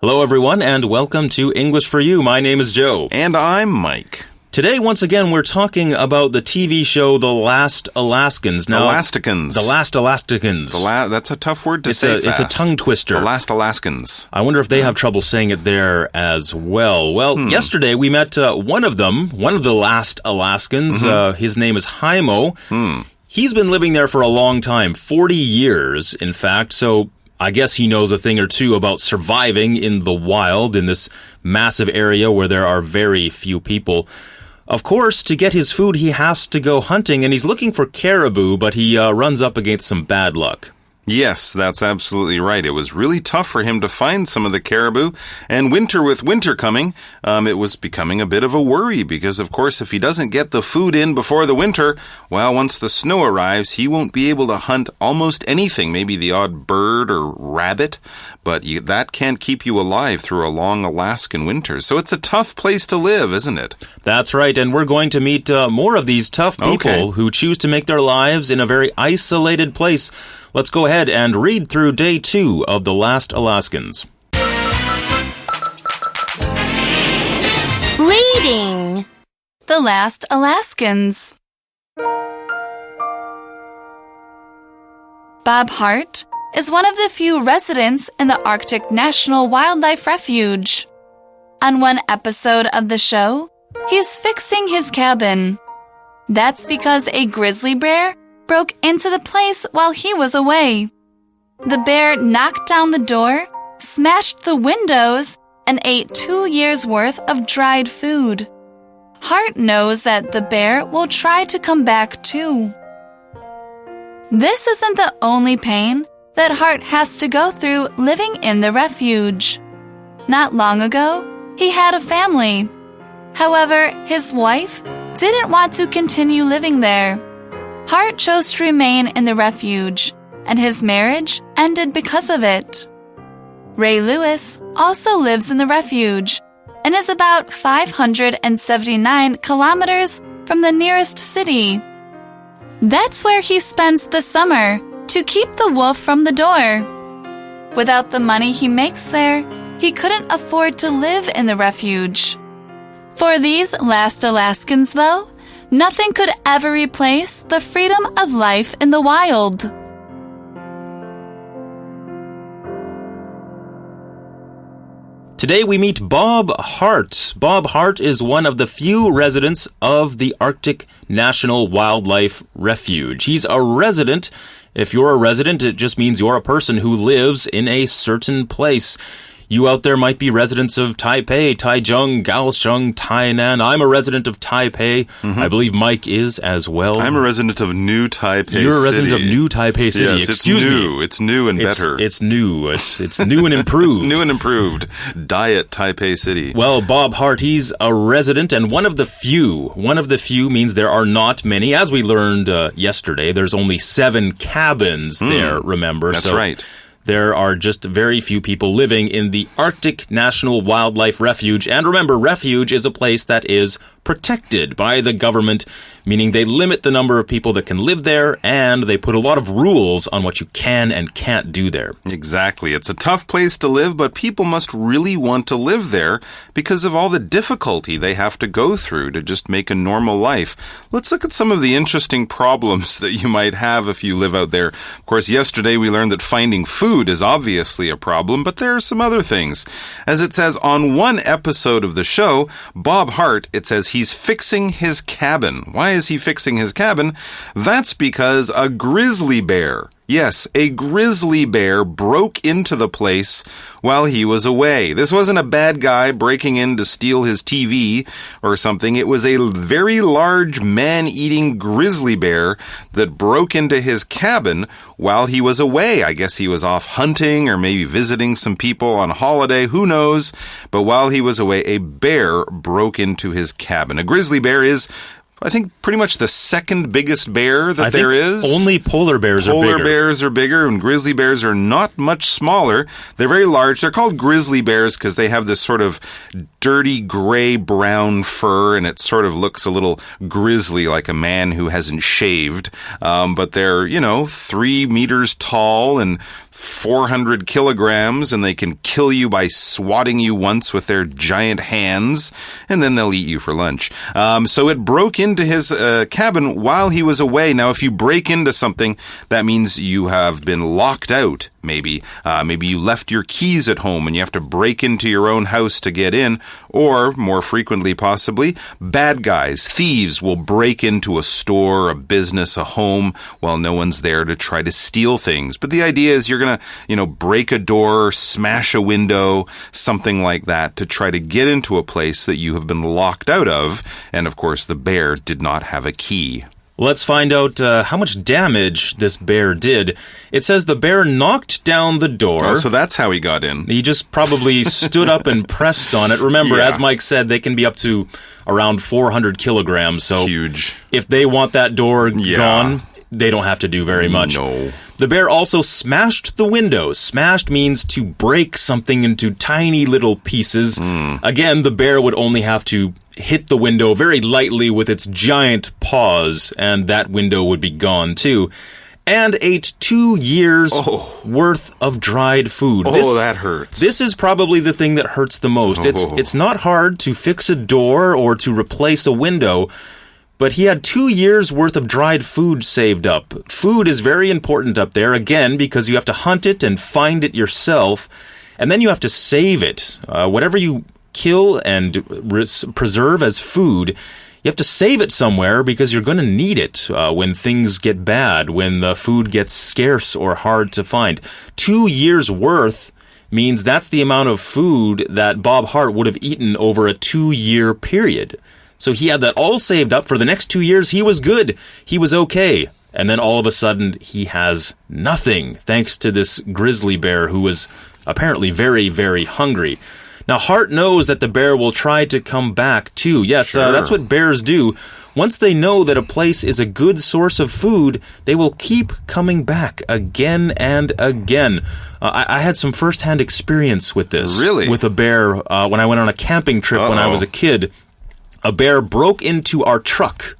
Hello, everyone, and welcome to English for You. My name is Joe. And I'm Mike. Today, once again, we're talking about the TV show The Last Alaskans. Now, Elasticans. The Last Alaskans. That's a tough word to say fast. It's a tongue twister. The Last Alaskans. I wonder if they have trouble saying it there as well. Well, yesterday we met one of them, one of the Last Alaskans. His name is Haimo. He's been living there for a long time, 40 years, in fact, so I guess he knows a thing or two about surviving in the wild in this massive area where there are very few people. Of course, to get his food, he has to go hunting, and he's looking for caribou, but he runs up against some bad luck. Yes, that's absolutely right. It was really tough for him to find some of the caribou, and with winter coming, it was becoming a bit of a worry because, of course, if he doesn't get the food in before the winter, well, once the snow arrives, he won't be able to hunt almost anything, maybe the odd bird or rabbit, but that can't keep you alive through a long Alaskan winter. So it's a tough place to live, isn't it? That's right, and we're going to meet more of these tough people who choose to make their lives in a very isolated place. Let's go ahead and read through day 2 of The Last Alaskans. Reading The Last Alaskans. Bob Hart is one of the few residents in the Arctic National Wildlife Refuge. On one episode of the show, he's fixing his cabin. That's because a grizzly bear broke into the place while he was away. The bear knocked down the door, smashed the windows, and ate 2 years' worth of dried food. Hart knows that the bear will try to come back too. This isn't the only pain that Hart has to go through living in the refuge. Not long ago, he had a family. However, his wife didn't want to continue living there. Hart chose to remain in the refuge, and his marriage ended because of it. Ray Lewis also lives in the refuge and is about 579 kilometers from the nearest city. That's where he spends the summer to keep the wolf from the door. Without the money he makes there, he couldn't afford to live in the refuge. For these Last Alaskans, though, nothing could ever replace the freedom of life in the wild. Today we meet Bob Hart. Bob Hart is one of the few residents of the Arctic National Wildlife Refuge. He's a resident. If you're a resident, it just means you're a person who lives in a certain place. You out there might be residents of Taipei, Taichung, Kaohsiung, Tainan. I'm a resident of Taipei. I believe Mike is as well. I'm a resident of New Taipei City. You're a resident of New Taipei City. Yes, Excuse me. It's new and better. It's new. It's new and improved. New and improved. Diet Taipei City. Well, Bob Hart, he's a resident and one of the few. One of the few means there are not many. As we learned yesterday, there's only 7 cabins there, remember? That's right. There are just very few people living in the Arctic National Wildlife Refuge. And remember, refuge is a place that is protected by the government, meaning they limit the number of people that can live there, and they put a lot of rules on what you can and can't do there. Exactly. It's a tough place to live, but people must really want to live there because of all the difficulty they have to go through to just make a normal life. Let's look at some of the interesting problems that you might have if you live out there. Of course, yesterday we learned that finding food is obviously a problem, but there are some other things. As it says on one episode of the show, Bob Hart, it says he's fixing his cabin. Why is he fixing his cabin? That's because a grizzly bear, yes, a grizzly bear broke into the place while he was away. This wasn't a bad guy breaking in to steal his TV or something. It was a very large man-eating grizzly bear that broke into his cabin while he was away. I guess he was off hunting or maybe visiting some people on holiday. Who knows? But while he was away, a bear broke into his cabin. A grizzly bear is, I think, pretty much the second biggest bear that there is. Only polar bears are bigger. Polar bears are bigger, and grizzly bears are not much smaller. They're very large. They're called grizzly bears because they have this sort of dirty gray-brown fur, and it sort of looks a little grisly, like a man who hasn't shaved. But they're, 3 meters tall and 400 kilograms, and they can kill you by swatting you once with their giant hands, and then they'll eat you for lunch. So it broke into his cabin while he was away. Now, if you break into something, that means you have been locked out. Maybe you left your keys at home and you have to break into your own house to get in. Or, more frequently possibly, bad guys, thieves will break into a store, a business, a home while no one's there to try to steal things. But the idea is you're going to, break a door, smash a window, something like that to try to get into a place that you have been locked out of. And, of course, the bear did not have a key. Let's find out how much damage this bear did. It says the bear knocked down the door. Oh, so that's how he got in. He just probably stood up and pressed on it. Remember, as Mike said, they can be up to around 400 kilograms. So huge. If they want that door gone, they don't have to do very much. No. The bear also smashed the window. Smashed means to break something into tiny little pieces. Again, the bear would only have to hit the window very lightly with its giant paws, and that window would be gone too. And ate 2 years worth of dried food. That hurts. This is probably the thing that hurts the most. It's not hard to fix a door or to replace a window, but he had 2 years worth of dried food saved up. Food is very important up there, again, because you have to hunt it and find it yourself, and then you have to save it. Whatever you kill and preserve as food, you have to save it somewhere because you're going to need it when things get bad, when the food gets scarce or hard to find. 2 years worth means that's the amount of food that Bob Hart would have eaten over a 2-year period. So he had that all saved up for the next 2 years. He was good. He was okay. And then all of a sudden, he has nothing, thanks to this grizzly bear who was apparently very, very hungry. Now, Hart knows that the bear will try to come back, too. Yes, that's what bears do. Once they know that a place is a good source of food, they will keep coming back again and again. I had some first-hand experience with this. Really? With a bear when I went on a camping trip when I was a kid. A bear broke into our truck.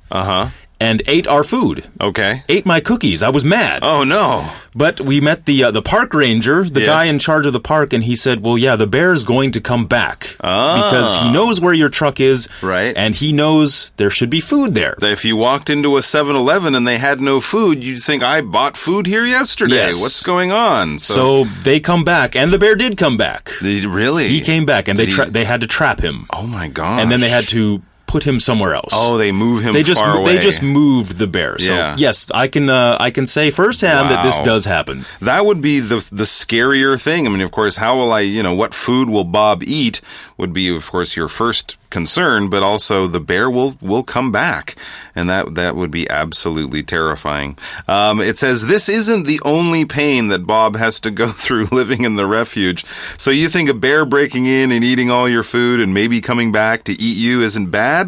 And ate our food. Okay. Ate my cookies. I was mad. Oh, no. But we met the park ranger, the guy in charge of the park, and he said, well, yeah, the bear's going to come back. Because he knows where your truck is. Right. And he knows there should be food there. If you walked into a 7-Eleven and they had no food, you'd think, I bought food here yesterday. Yes. What's going on? So they come back, and the bear did come back. Really? He came back, and they had to trap him. Oh, my gosh. And then they had to put him somewhere else. Oh, they move him far away. They just moved the bear. So, yes, I can say firsthand that this does happen. That would be the scarier thing. I mean, of course, how will what food will Bob eat would be, of course, your first concern, but also the bear will come back, and that would be absolutely terrifying. It says this isn't the only pain that Bob has to go through living in the refuge. So you think a bear breaking in and eating all your food and maybe coming back to eat you isn't bad?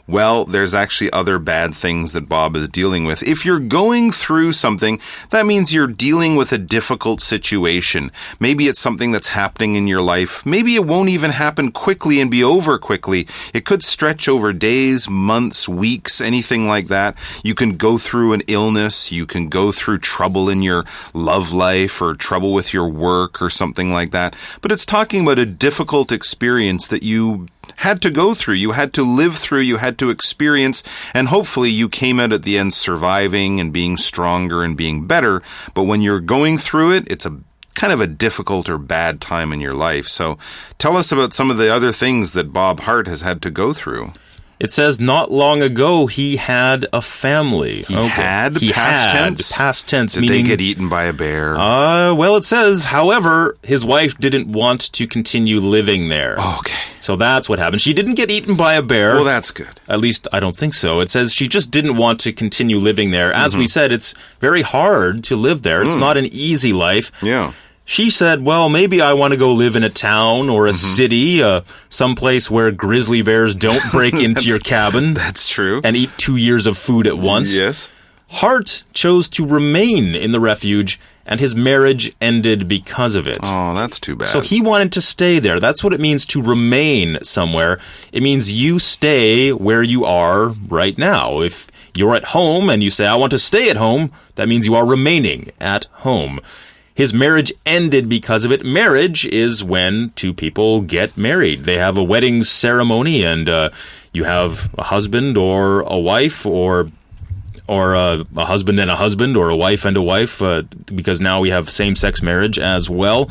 Well, there's actually other bad things that Bob is dealing with. If you're going through something, that means you're dealing with a difficult situation. Maybe it's something that's happening in your life. Maybe it won't even happen quickly and be over quickly. It could stretch over days, months, weeks, anything like that. You can go through an illness. You can go through trouble in your love life or trouble with your work or something like that. But it's talking about a difficult experience that you had to go through, you had to live through, you had to experience, and hopefully you came out at the end surviving and being stronger and being better. But when you're going through it, it's a kind of a difficult or bad time in your life. So tell us about some of the other things that Bob Hart has had to go through. It says not long ago he had a family. He had? Past tense? Past tense. Did they get eaten by a bear? Well, it says, however, his wife didn't want to continue living there. Okay. So that's what happened. She didn't get eaten by a bear. Well, that's good. At least I don't think so. It says she just didn't want to continue living there. As we said, it's very hard to live there. It's not an easy life. Yeah. She said, well, maybe I want to go live in a town or a city, someplace where grizzly bears don't break into your cabin. That's true. And eat 2 years of food at once. Yes. Hart chose to remain in the refuge, and his marriage ended because of it. Oh, that's too bad. So he wanted to stay there. That's what it means to remain somewhere. It means you stay where you are right now. If you're at home and you say, I want to stay at home, that means you are remaining at home. his marriage ended because of it. Marriage is when two people get married. They have a wedding ceremony, and you have a husband or a wife, or a husband and a husband, or a wife and a wife, because now we have same-sex marriage as well.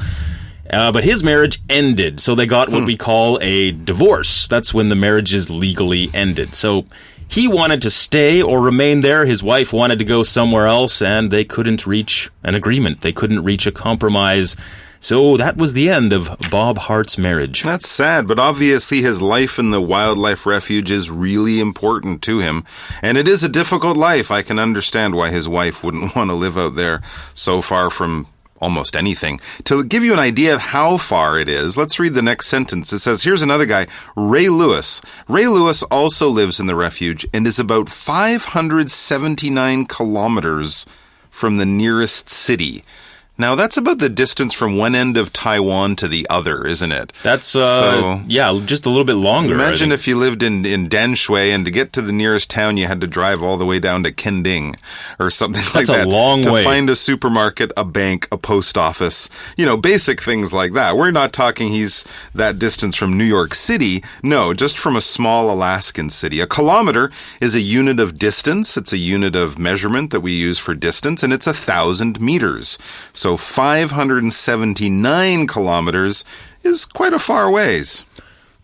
But his marriage ended, so they got what we call a divorce. That's when the marriage is legally ended. So he wanted to stay or remain there. His wife wanted to go somewhere else, and they couldn't reach an agreement. They couldn't reach a compromise. So that was the end of Bob Hart's marriage. That's sad, but obviously his life in the wildlife refuge is really important to him. And it is a difficult life. I can understand why his wife wouldn't want to live out there so far from almost anything. To give you an idea of how far it is, let's read the next sentence. It says, here's another guy, Ray Lewis. Ray Lewis also lives in the refuge and is about 579 kilometers from the nearest city. Now, that's about the distance from one end of Taiwan to the other, isn't it? That's, just a little bit longer. Imagine if you lived in Danshui, and to get to the nearest town, you had to drive all the way down to Kending or something like that. That's a long way. To find a supermarket, a bank, a post office, basic things like that. We're not talking he's that distance from New York City. No, just from a small Alaskan city. A kilometer is a unit of distance. It's a unit of measurement that we use for distance, and it's 1,000 meters. So 579 kilometers is quite a far ways.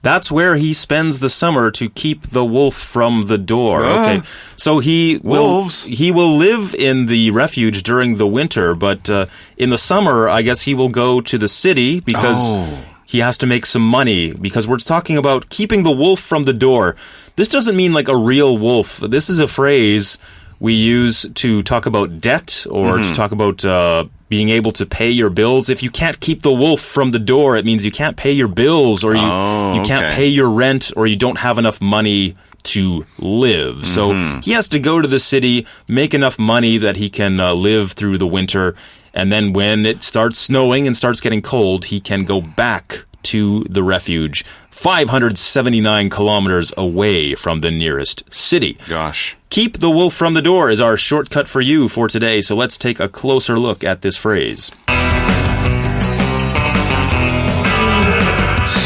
That's where he spends the summer to keep the wolf from the door. Okay, so he will live in the refuge during the winter, but in the summer, I guess he will go to the city because he has to make some money, because we're talking about keeping the wolf from the door. This doesn't mean like a real wolf. This is a phrase we use to talk about debt or to talk about being able to pay your bills. If you can't keep the wolf from the door, it means you can't pay your bills, or you can't pay your rent, or you don't have enough money to live. So he has to go to the city, make enough money that he can live through the winter, and then when it starts snowing and starts getting cold, he can go back to the refuge, 579 kilometers away from the nearest city. Gosh. Keep the wolf from the door is our shortcut for you for today, so let's take a closer look at this phrase.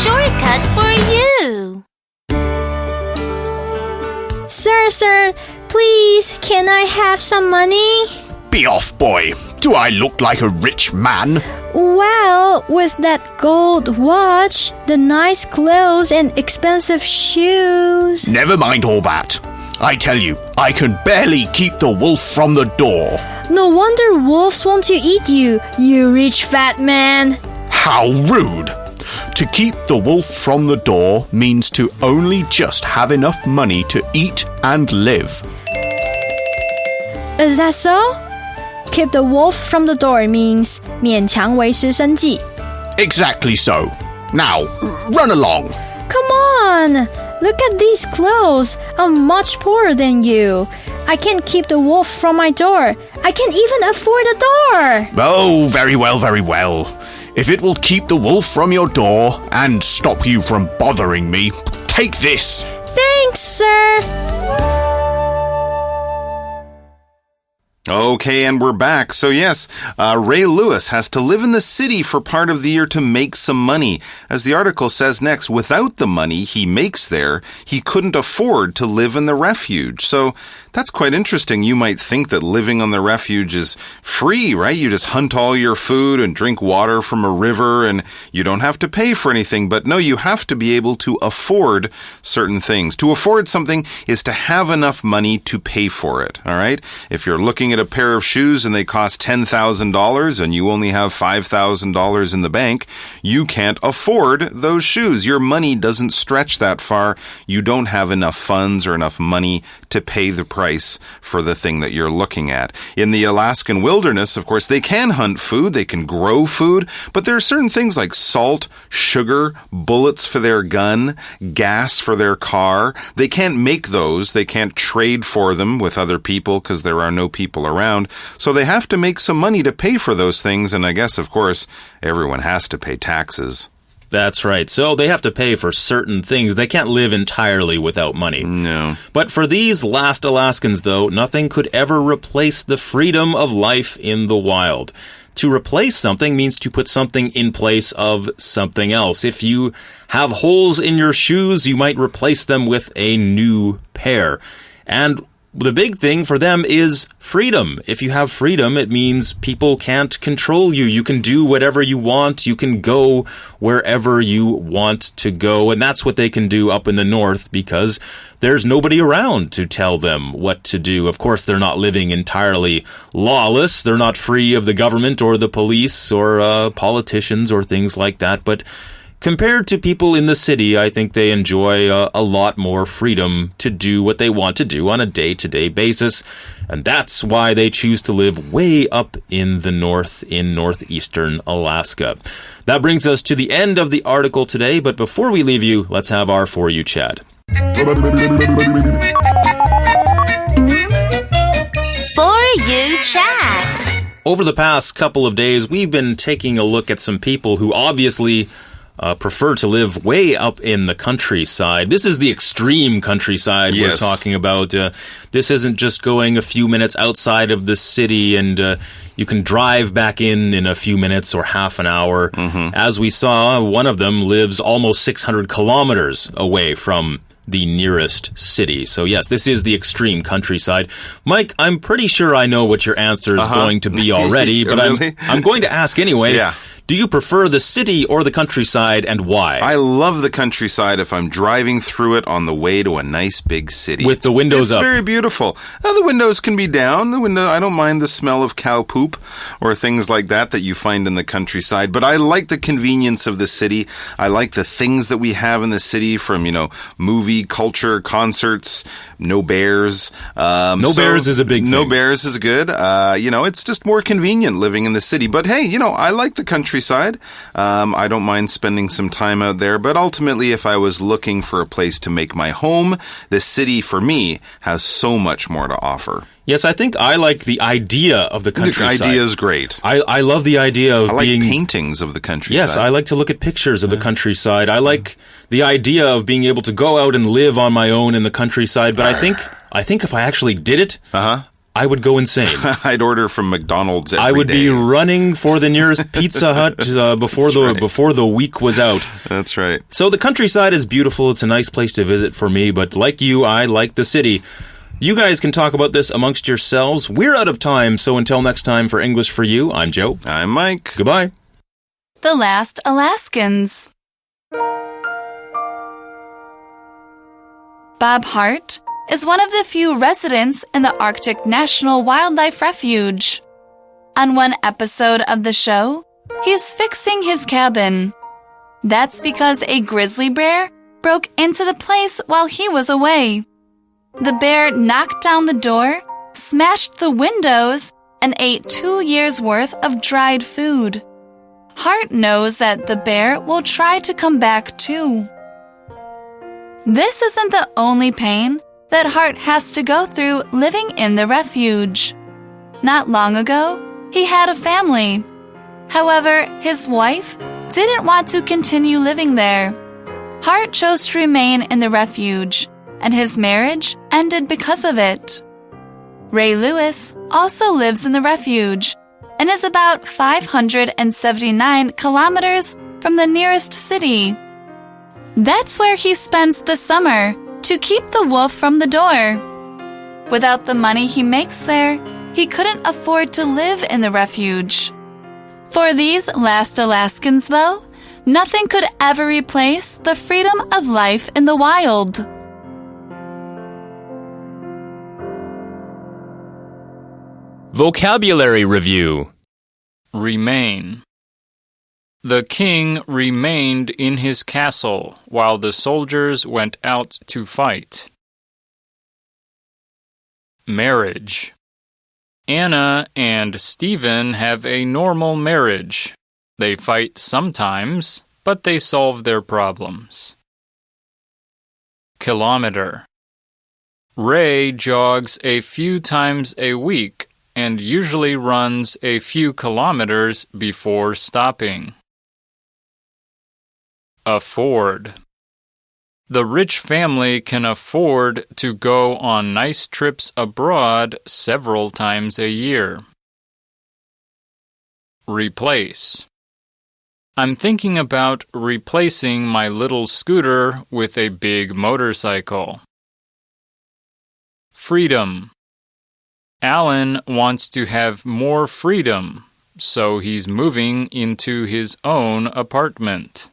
Shortcut for you. Sir, please, can I have some money? Be off, boy. Do I look like a rich man? Well, with that gold watch, the nice clothes and expensive shoes. Never mind all that. I tell you, I can barely keep the wolf from the door. No wonder wolves want to eat you, you rich fat man. How rude. To keep the wolf from the door means to only just have enough money to eat and live. Is that so? Keep the wolf from the door means 勉强维持生计. Exactly so. Now, run along. Come on! Look at these clothes. I'm much poorer than you. I can't keep the wolf from my door. I can't even afford a door. Oh, very well, very well. If it will keep the wolf from your door and stop you from bothering me, take this. Thanks, sir. Okay, and we're back. So yes, Ray Lewis has to live in the city for part of the year to make some money. As the article says next, without the money he makes there, he couldn't afford to live in the refuge. So that's quite interesting. You might think that living on the refuge is free, right? You just hunt all your food and drink water from a river and you don't have to pay for anything. But no, you have to be able to afford certain things. To afford something is to have enough money to pay for it, all right? If you're looking at a pair of shoes and they cost $10,000 and you only have $5,000 in the bank, you can't afford those shoes. Your money doesn't stretch that far. You don't have enough funds or enough money to pay the price for the thing that you're looking at. In the Alaskan wilderness, of course, they can hunt food, they can grow food, but there are certain things like salt, sugar, bullets for their gun, gas for their car. They can't make those. They can't trade for them with other people because there are no people around. So they have to make some money to pay for those things, and I guess, of course, everyone has to pay taxes. That's right. So they have to pay for certain things. They can't live entirely without money. No. But for these last Alaskans, though, nothing could ever replace the freedom of life in the wild. To replace something means to put something in place of something else. If you have holes in your shoes, you might replace them with a new pair. And the big thing for them is freedom. If you have freedom, it means people can't control you. You can do whatever you want. You can go wherever you want to go. And that's what they can do up in the north because there's nobody around to tell them what to do. Of course, they're not living entirely lawless. They're not free of the government or the police or politicians or things like that. But compared to people in the city, I think they enjoy a lot more freedom to do what they want to do on a day-to-day basis. And that's why they choose to live way up in the north in northeastern Alaska. That brings us to the end of the article today. But before we leave you, let's have our For You chat. For You chat. Over the past couple of days, we've been taking a look at some people who obviously prefer to live way up in the countryside. This is the extreme countryside we're talking about. This isn't just going a few minutes outside of the city and you can drive back in a few minutes or half an hour. As we saw, one of them lives almost 600 kilometers away from the nearest city. So yes, this is the extreme countryside. Mike, I'm pretty sure I know what your answer is going to be already, but Really? I'm going to ask anyway. Yeah. Do you prefer the city or the countryside, and why? I love the countryside if I'm driving through it on the way to a nice big city. With the windows up. It's very beautiful. The windows can be down. I don't mind the smell of cow poop or things like that you find in the countryside. But I like the convenience of the city. I like the things that we have in the city from, movie, culture, concerts, no bears. Bears is a big thing. No bears is good. It's just more convenient living in the city. But hey, I like the countryside. I don't mind spending some time out there, but ultimately, if I was looking for a place to make my home, the city, for me, has so much more to offer. Yes, I think I like the idea of the countryside. The idea is great. I love the idea of being... I like paintings of the countryside. Yes, I like to look at pictures of the countryside. I like the idea of being able to go out and live on my own in the countryside, but I think if I actually did it... I would go insane. I'd order from McDonald's every day. I would be running for the nearest Pizza Hut before the week was out. That's right. So the countryside is beautiful. It's a nice place to visit for me, but like you, I like the city. You guys can talk about this amongst yourselves. We're out of time, so until next time for English for You, I'm Joe. I'm Mike. Goodbye. The Last Alaskans. Bob Hart is one of the few residents in the Arctic National Wildlife Refuge. On one episode of the show, he's fixing his cabin. That's because a grizzly bear broke into the place while he was away. The bear knocked down the door, smashed the windows, and ate 2 years' worth of dried food. Hart knows that the bear will try to come back too. This isn't the only pain that Hart has to go through living in the refuge. Not long ago, he had a family. However, his wife didn't want to continue living there. Hart chose to remain in the refuge, and his marriage ended because of it. Ray Lewis also lives in the refuge and is about 579 kilometers from the nearest city. That's where he spends the summer to keep the wolf from the door. Without the money he makes there, he couldn't afford to live in the refuge. For these last Alaskans, though, nothing could ever replace the freedom of life in the wild. Vocabulary Review. Remain. The king remained in his castle while the soldiers went out to fight. Marriage. Anna and Stephen have a normal marriage. They fight sometimes, but they solve their problems. Kilometer. Ray jogs a few times a week and usually runs a few kilometers before stopping. Afford. The rich family can afford to go on nice trips abroad several times a year. Replace. I'm thinking about replacing my little scooter with a big motorcycle. Freedom. Alan wants to have more freedom, so he's moving into his own apartment.